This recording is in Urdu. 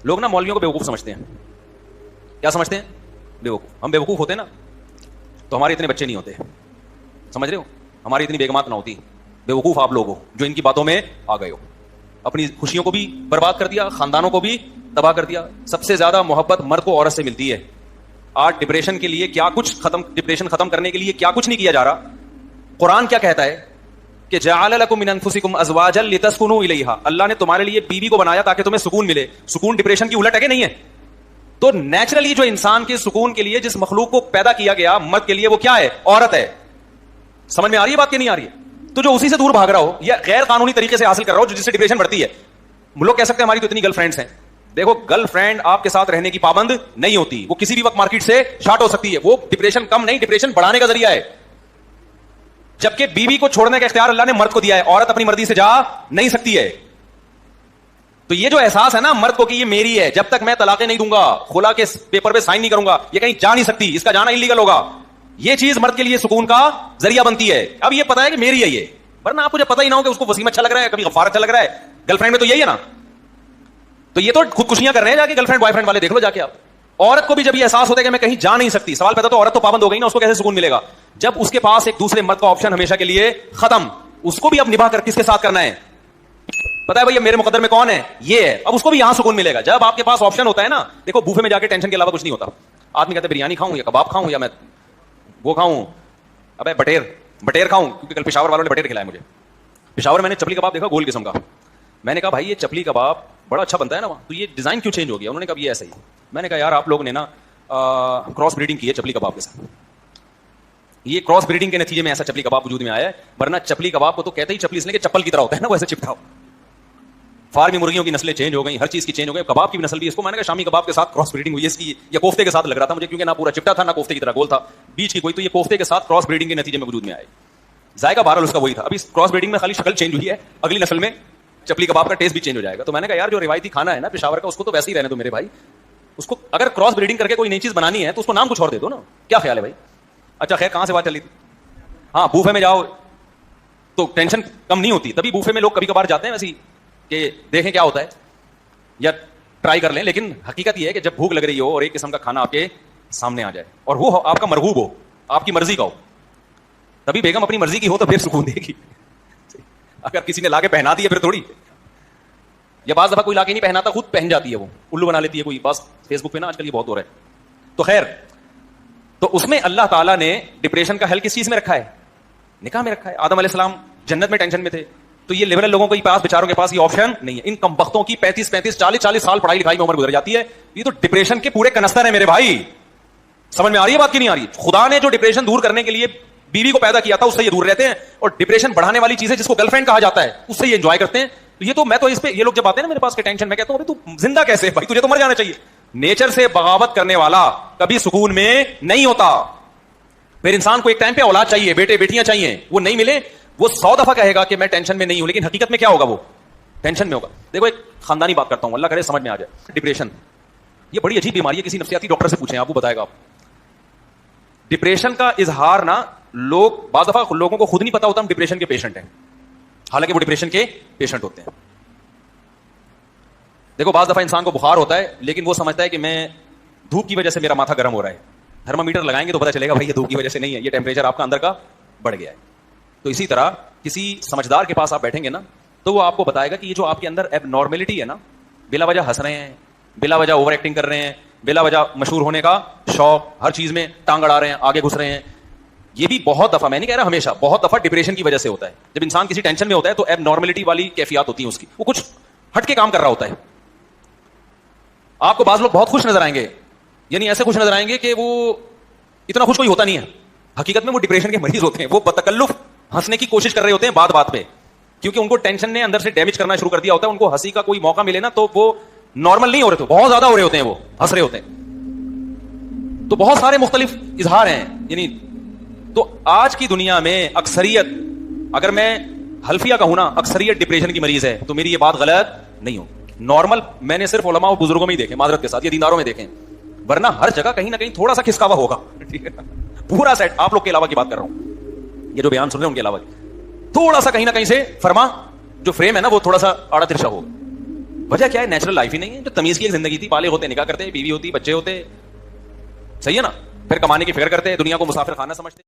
لوگ نا مولویوں کو بیوقوف سمجھتے ہیں. کیا سمجھتے ہیں؟ بیوقوف. ہم بیوقوف ہوتے نا تو ہمارے اتنے بچے نہیں ہوتے, سمجھ رہے ہو, ہماری اتنی بیگمات نہ ہوتی. بیوقوف آپ لوگ ہو جو ان کی باتوں میں آ گئے ہو, اپنی خوشیوں کو بھی برباد کر دیا, خاندانوں کو بھی تباہ کر دیا. سب سے زیادہ محبت مرد کو عورت سے ملتی ہے. آج ڈپریشن کے لیے کیا کچھ ڈپریشن ختم کرنے کے لیے کیا کچھ نہیں کیا جا رہا. قرآن کیا کہتا ہے کہ جعل لکم من انفسکم ازواجا لتسکنوا الیہا, اللہ نے تمہارے لیے بیوی کو بنایا تاکہ تمہیں سکون ملے. سکون ڈپریشن کی الٹ ہے کہ نہیں ہے؟ تو نیچرلی جو انسان کے سکون کے لیے جس مخلوق کو پیدا کیا گیا مرد کے لیے, وہ کیا ہے؟ عورت ہے. سمجھ میں آ رہی ہے بات کہ نہیں آ رہی ہے؟ تو جو اسی سے دور بھاگ رہا ہو یا غیر قانونی طریقے سے حاصل کر رہا ہو, جس سے ڈپریشن بڑھتی ہے. لوگ کہہ سکتے ہیں ہماری تو اتنی گرل فرینڈس ہیں. دیکھو گرل فرینڈ آپ کے ساتھ رہنے کی پابند نہیں ہوتی, وہ کسی بھی وقت مارکیٹ سے شارٹ ہو سکتی ہے. وہ ڈپریشن کم نہیں, ڈپریشن بڑھانے کا ذریعہ ہے. جبکہ بیوی کو چھوڑنے کا اختیار اللہ نے مرد کو دیا ہے, عورت اپنی مرضی سے جا نہیں سکتی ہے. تو یہ جو احساس ہے نا مرد کو کہ یہ میری ہے, جب تک میں طلاقیں نہیں دوں گا, خلا کے پیپر پہ سائن نہیں کروں گا, یہ کہیں جا نہیں سکتی, اس کا جانا انلیگل ہوگا, یہ چیز مرد کے لیے سکون کا ذریعہ بنتی ہے. اب یہ پتا ہے کہ میری ہے یہ, ورنہ آپ کو جب پتہ ہی نہ ہو کہ اس کو وسیم اچھا لگ رہا ہے, کبھی غفار اچھا لگ رہا ہے, گرل فرینڈ میں تو یہی ہے نا. تو یہ تو خودکشیاں کر رہے ہیں, جا کے گرل فرینڈ بوائے فرینڈ والے دیکھ لو جا کے آپ. عورت کو بھی جب یہ احساس ہوتا ہے کہ میں کہیں جا نہیں سکتی, سوال پیدا تو عورت تو پابند ہو گئی نا, اس کو کیسے سکون ملے گا جب اس کے پاس ایک دوسرے مرد کا آپشن ہمیشہ کے لیے ختم. اس کو بھی اب نبھا کر کس کے ساتھ کرنا ہے پتا ہے بھائی, میرے مقدر میں کون ہے, یہ ہے. اب اس کو بھی یہاں سکون ملے گا جب آپ کے پاس آپشن ہوتا ہے نا. دیکھو بوفے میں جا کے ٹینشن کے علاوہ کچھ نہیں ہوتا. آدمی کہتا ہے بریانی کھاؤں یا کباب کھاؤں یا میں وہ کھاؤں, ابے بٹیر کھاؤں, کیونکہ کل پشاور والوں نے بٹیر کھلایا مجھے. پشاور میں نے چپلی کباب دیکھا گول قسم کا. میں نے کہا بھائی یہ چپلی کباب بڑا اچھا بنتا ہے نا وہاں, تو یہ ڈیزائن کیوں چینج ہو گیا؟ انہوں نے کہا یہ ایسا ہی. میں نے کہا یار آپ لوگ نے نا کراس بریڈنگ کی ہے چپلی کباب کے ساتھ. یہ کراس بریڈنگ کے نتیجے میں ایسا چپلی کباب وجود میں آیا ہے, ورنہ چپلی کباب کو تو کہتے ہی چپلی اس لیے کہ چپل کی طرح ہوتا ہے نا, وہ ایسے چپٹا ہو. فارمی مرغیوں کی نسلیں چینج ہو گئی, ہر چیز کی چینج ہو گئی, کباب کی بھی نسل بھی. اس کو میں نے کہا شامی کباب کے ساتھ کراس بریڈنگ ہوئی ہے اس کی, یا کوفتے کے ساتھ لگ رہا تھا مجھے, کیونکہ نہ پورا چپٹا تھا نہ کوفتے کی طرح گول تھا, بیچ کی کوئی. تو یہ کوفتے کے ساتھ کراس بریڈنگ کے نتیجے میں وجود میں آئے. ذائقہ بہرحال اس کا وہی تھا. ابھی کراس بریڈنگ میں خالی شکل چینج ہوئی ہے, اگلی نسل میں چپلی کباب کا ٹیسٹ بھی چینج ہو جائے گا. تو میں نے کہا یار جو روایتی کھانا ہے نا پشاور کا, اس کو تو ویسے ہی رہنے دو میرے بھائی. اس کو اگر کراس بریڈنگ کر کے کوئی نئی چیز بنانی ہے تو اس کو نام کچھ اور دے دو نا. کیا خیال ہے بھائی؟ اچھا خیر, کہاں سے بات چلی تھی؟ ہاں, بوفے میں جاؤ تو ٹینشن کم نہیں ہوتی. تبھی بوفے میں لوگ کبھی کبھار جاتے ہیں ویسے کہ دیکھیں کیا ہوتا ہے یا ٹرائی کر لیں. لیکن حقیقت یہ ہے کہ جب بھوک لگ رہی ہو اور ایک قسم کا کھانا آپ کے سامنے آ جائے اور وہ آپ کا مرغوب ہو, آپ کی مرضی کا ہو, تبھی بیگم اپنی مرضی کی ہو تو پھر سکون دے گی. اگر کسی نے لا کے پہنا دی ہے پھر تھوڑی, یا بعض دفعہ کوئی لا کے نہیں پہناتا, خود پہن جاتی ہے, وہ الو بنا لیتی ہے کوئی. بس فیس بک پہ نا آج کل یہ بہت ہو رہا ہے. تو خیر, تو اس میں اللہ تعالیٰ نے ڈپریشن کا حل کس چیز میں رکھا ہے؟ نکاح میں رکھا ہے. آدم علیہ السلام جنت میں ٹینشن میں تھے, تو یہ لبرل لوگوں کے پاس, بیچاروں کے پاس یہ آپشن نہیں ہے. ان کم بختوں کی 35 40 سال پڑھائی لکھائی میں عمر گزر جاتی ہے. یہ تو ڈپریشن کے پورے کنستر ہیں میرے بھائی. سمجھ میں آ رہی ہے بات کی نہیں آ رہی؟ خدا نے جو ڈپریشن دور کرنے کے لیے بیوی کو پیدا کیا تھا اس سے یہ دور رہتے ہیں, اور ڈپریشن بڑھانے والی چیزیں جس کو گرل فرینڈ کہا جاتا ہے اس سے یہ انجوائے کرتے ہیں. تو یہ تو میں تو اس پہ, یہ لوگ جب آتے ہیں نا میرے پاس کے ٹینشن, میں کہتا ہوں تو زندہ کیسے بھائی, تجھے تو مر جانا چاہیے. نیچر سے بغاوت کرنے والا کبھی سکون میں نہیں ہوتا. پھر انسان کو ایک ٹائم پہ اولاد چاہیے, بیٹے بیٹیاں چاہیے, وہ نہیں ملے وہ 100 دفعہ کہے گا کہ میں ٹینشن میں نہیں ہوں, لیکن حقیقت میں کیا ہوگا؟ وہ ٹینشن میں ہوگا. دیکھو ایک خاندانی بات کرتا ہوں, اللہ کرے سمجھ میں آ جائے. ڈپریشن یہ بڑی عجیب بیماری ہے, کسی نفسیاتی ڈاکٹر سے پوچھیں, آپ کو بتائے گا. آپ ڈپریشن کا اظہار نا لوگ, بعض دفعہ لوگوں کو خود نہیں پتا ہوتا ہم ڈپریشن کے پیشنٹ ہیں, حالانکہ وہ ڈپریشن کے پیشنٹ ہوتے ہیں. دیکھو بعض دفعہ انسان کو بخار ہوتا ہے لیکن وہ سمجھتا ہے کہ میں دھوپ کی وجہ سے میرا ماتھا گرم ہو رہا ہے. تھرمامیٹر لگائیں گے تو پتا چلے گا بھائی یہ دھوپ کی وجہ سے نہیں ہے, یہ ٹیمپریچر آپ کا اندر کا بڑھ گیا ہے. تو اسی طرح کسی سمجھدار کے پاس آپ بیٹھیں گے نا تو وہ آپ کو بتائے گا کہ یہ جو آپ کے اندر ایب نارملٹی ہے نا, بلا وجہ ہنس رہے ہیں, بلا وجہ اوور ایکٹنگ کر رہے ہیں, بلا وجہ مشہور ہونے کا شوق, ہر چیز میں ٹانگ اڑا رہے ہیں, آگے گھس رہے ہیں, یہ بھی بہت دفعہ, میں نہیں کہہ رہا ہمیشہ, بہت دفعہ ڈپریشن کی وجہ سے ہوتا ہے. جب انسان کسی ٹینشن میں ہوتا ہے تو ایب نارملٹی والی کیفیات ہوتی ہیں اس کی, وہ کچھ ہٹ کے کام کر رہا ہوتا ہے. آپ کو بعض لوگ بہت خوش نظر آئیں گے, یعنی ایسے خوش نظر آئیں گے کہ وہ اتنا خوش کوئی ہوتا نہیں ہے, حقیقت میں وہ ڈپریشن کے مریض ہوتے ہیں. وہ بتکلف ہنسنے کی کوشش کر رہے ہوتے ہیں بات بات پہ, کیونکہ ان کو ٹینشن نے اندر سے ڈیمیج کرنا شروع کر دیا ہوتا ہے. ان کو ہنسی کا کوئی موقع ملے نا تو وہ نارمل نہیں ہو رہے, تو بہت زیادہ ہو رہے ہوتے ہیں, وہ ہنس رہے ہوتے ہیں. تو بہت سارے مختلف اظہار ہیں. یعنی تو آج کی دنیا میں اکثریت, اگر میں حلفیہ کہوں نا, اکثریت ڈپریشن کی مریض ہے, تو میری یہ بات غلط نہیں ہو. نارمل میں نے صرف علماء و بزرگوں میں ہی دیکھے, معذرت کے ساتھ, یہ دینداروں میں دیکھیں, ورنہ ہر جگہ کہیں نہ کہیں تھوڑا سا کھسکاوا ہوگا. پورا سیٹ, آپ لوگ کے علاوہ کی بات کر رہا ہوں, یہ جو بیان سن رہے ہیں ان کے علاوہ تھوڑا سا کہیں نہ کہیں سے فرما جو فریم ہے نا وہ تھوڑا سا آڑا ترچھا ہوگا. وجہ کیا ہے؟ نیچرل لائف ہی نہیں ہے. جو تمیز کی ایک زندگی تھی, بالغ ہوتے نکاح کرتے, بیوی ہوتی, بچے ہوتے, صحیح ہے نا, پھر کمانے کی فکر کرتے, دنیا کو مسافر خانہ سمجھتے.